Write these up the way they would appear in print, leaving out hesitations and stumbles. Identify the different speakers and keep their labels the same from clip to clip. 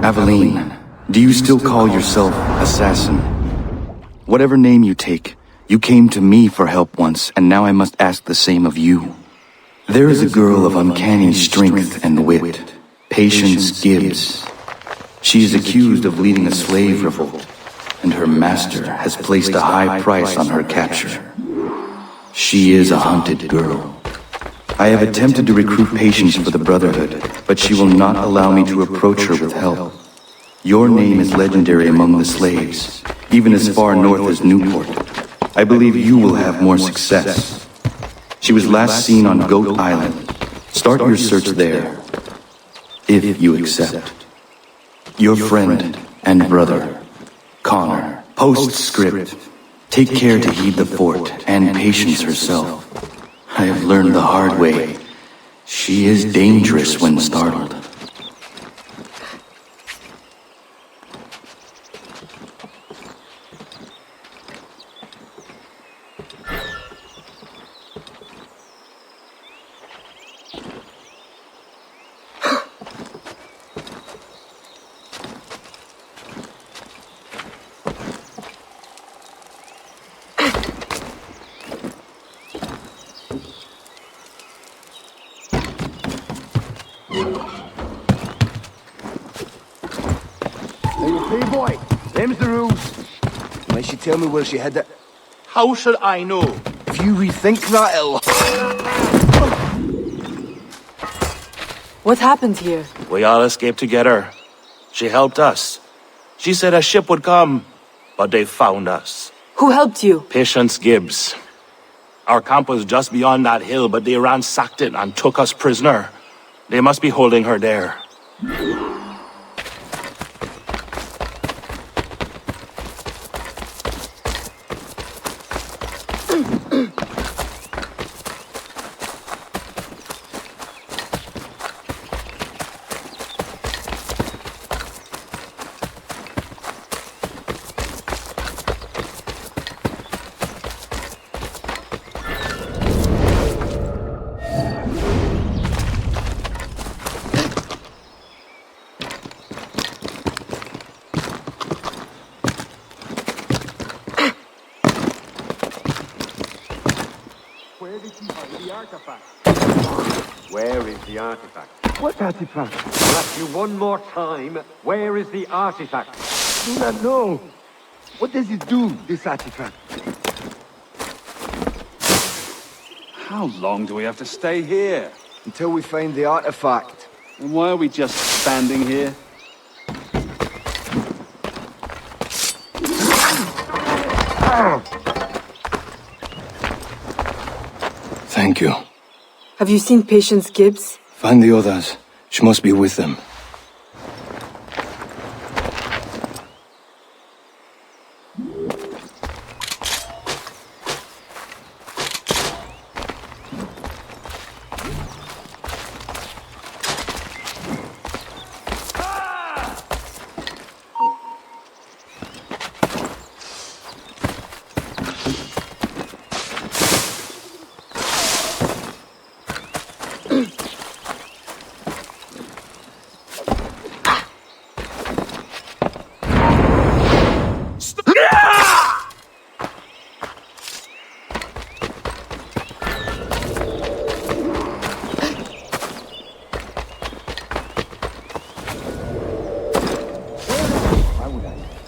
Speaker 1: Aveline, do you still call yourself assassin? Whatever name you take, you came to me for help once, and now I must ask the same of you. There is a girl of uncanny strength and wit, Patience Gibbs. She is accused of leading a slave revolt, and her master has placed a high price on her capture. She is a hunted girl. I have attempted to recruit Patience for the Brotherhood, but she will not allow me to approach her with help. Your name is legendary among the slaves, even as far north as Newport. I believe you will have more success. She was last seen on Rhode Island. Start your search there, if you accept. Your friend and brother, Connor. Postscript. Take care to heed the fort and Patience herself. I have learned the hard way. She is dangerous when startled.
Speaker 2: Hey boy, them's the rules. Unless you tell me where she hid it.
Speaker 3: How should I know?
Speaker 2: If you rethink that, it'll...
Speaker 4: What happened here?
Speaker 3: We all escaped together. She helped us. She said a ship would come, but they found us.
Speaker 4: Who helped you?
Speaker 3: Patience Gibbs. Our camp was just beyond that hill, but they ransacked it and took us prisoner. They must be holding her there.
Speaker 5: Where is the artifact?
Speaker 2: What artifact?
Speaker 5: I'll ask you one more time. Where is the artifact?
Speaker 2: I do not know. What does it do, this artifact?
Speaker 6: How long do we have to stay here?
Speaker 2: Until we find the artifact.
Speaker 6: And why are we just standing here?
Speaker 1: Thank you.
Speaker 4: Have you seen Patience Gibbs?
Speaker 1: Find the others. She must be with them.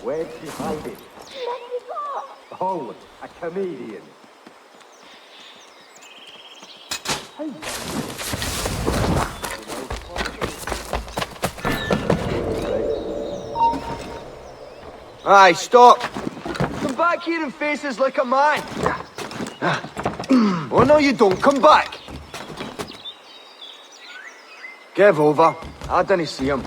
Speaker 5: Where'd she hide it? Oh, a comedian.
Speaker 2: Aye, stop! Come back here and face us like a man! Oh no, you don't. Come back! Give over. I didn't see him.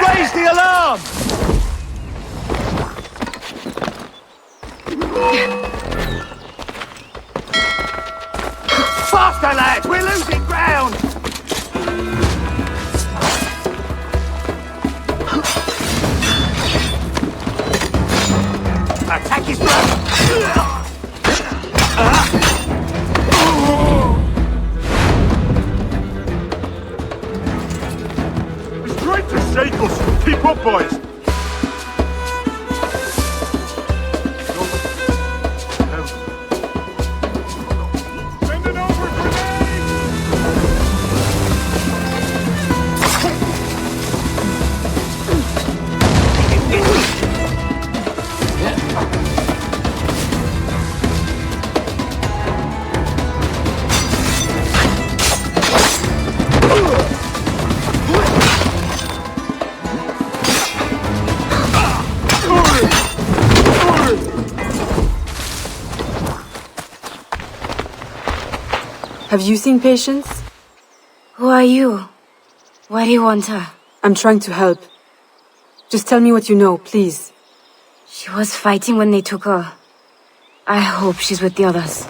Speaker 3: Raise the alarm! Faster, lads! We're losing ground! Keep up, boys! Sending over grenades!
Speaker 4: Have you seen Patience?
Speaker 7: Who are you? Why do you want her?
Speaker 4: I'm trying to help. Just tell me what you know, please.
Speaker 7: She was fighting when they took her. I hope she's with the others.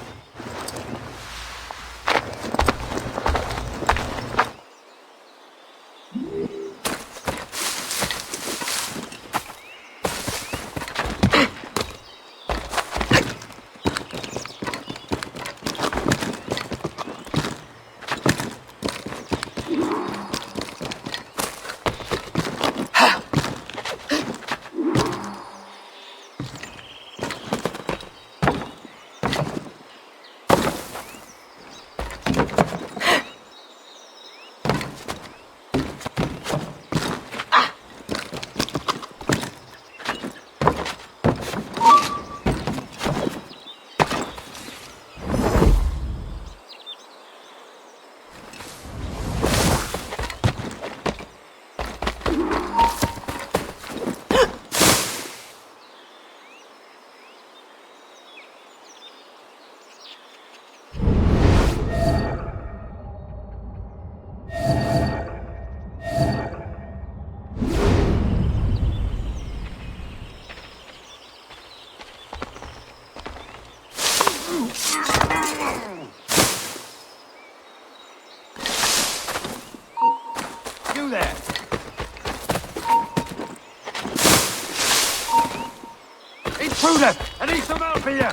Speaker 2: You there! Intruder! I need some help here!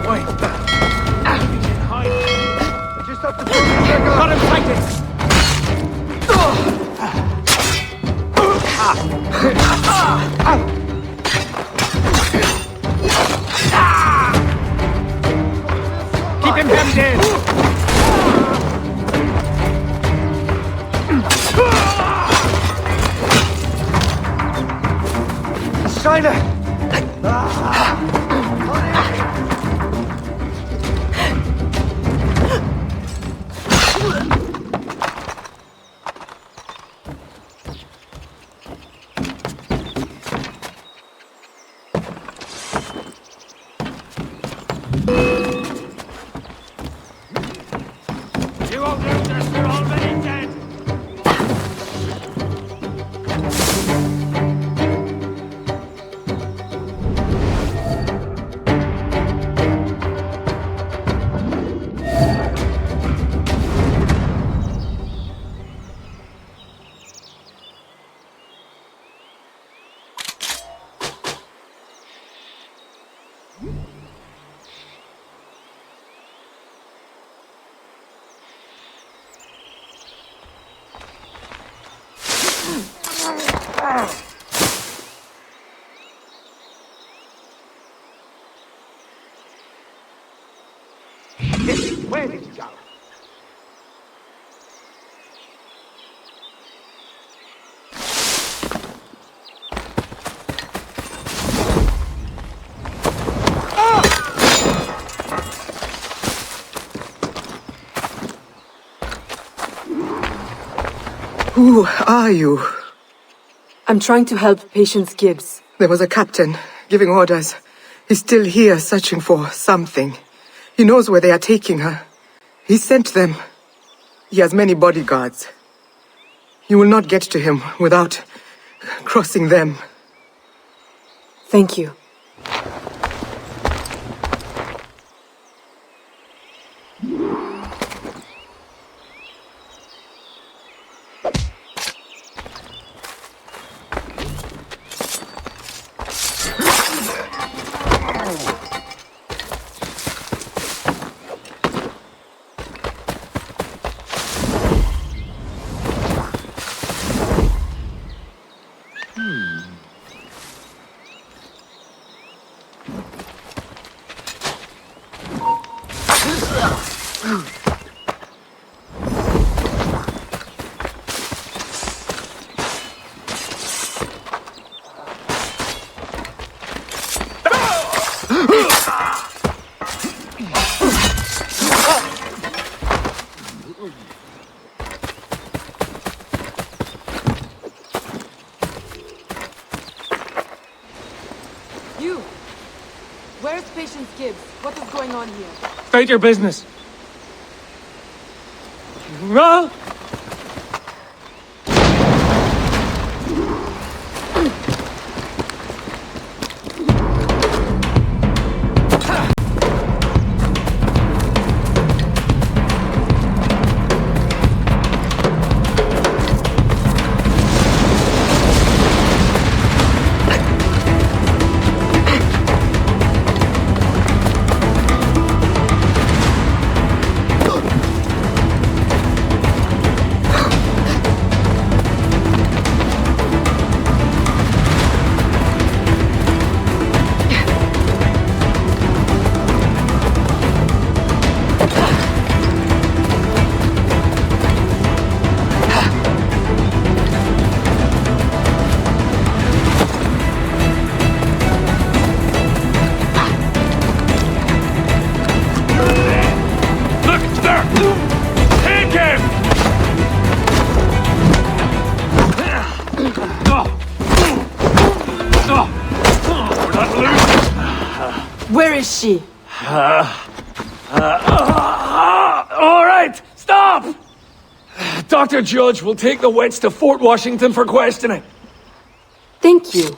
Speaker 2: Wait! You can hide! Just up the front! Got him fighting! Keep him hemmed in! China! You won't lose us, we're already dead! Where did you go?
Speaker 8: Who are you?
Speaker 4: I'm trying to help Patience Gibbs.
Speaker 8: There was a captain giving orders. He's still here searching for something. He knows where they are taking her. He sent them. He has many bodyguards. You will not get to him without crossing them.
Speaker 4: Thank you. You! Where's Patience Gibbs? What is going on here?
Speaker 2: State your business. Roll!
Speaker 4: Where is she?
Speaker 2: All right, stop! Dr. Judge will take the wets to Fort Washington for questioning.
Speaker 4: Thank you.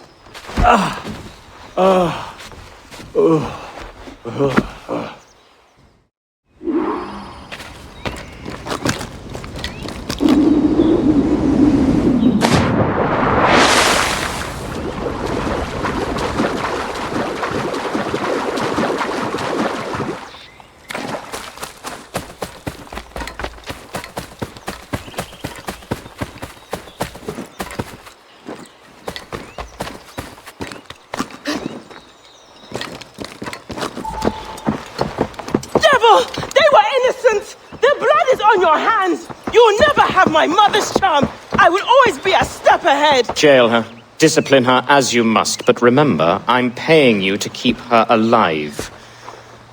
Speaker 9: They were innocent! Their blood is on your hands! You'll never have my mother's charm! I will always be a step ahead!
Speaker 10: Jail her. Discipline her as you must, but remember, I'm paying you to keep her alive.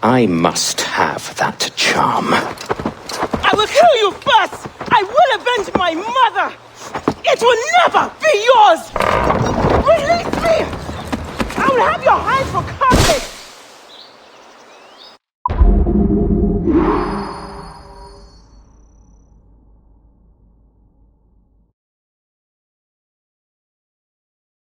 Speaker 10: I must have that charm.
Speaker 9: I will kill you first! I will avenge my mother! It will never be yours! Release me! I will have your hands for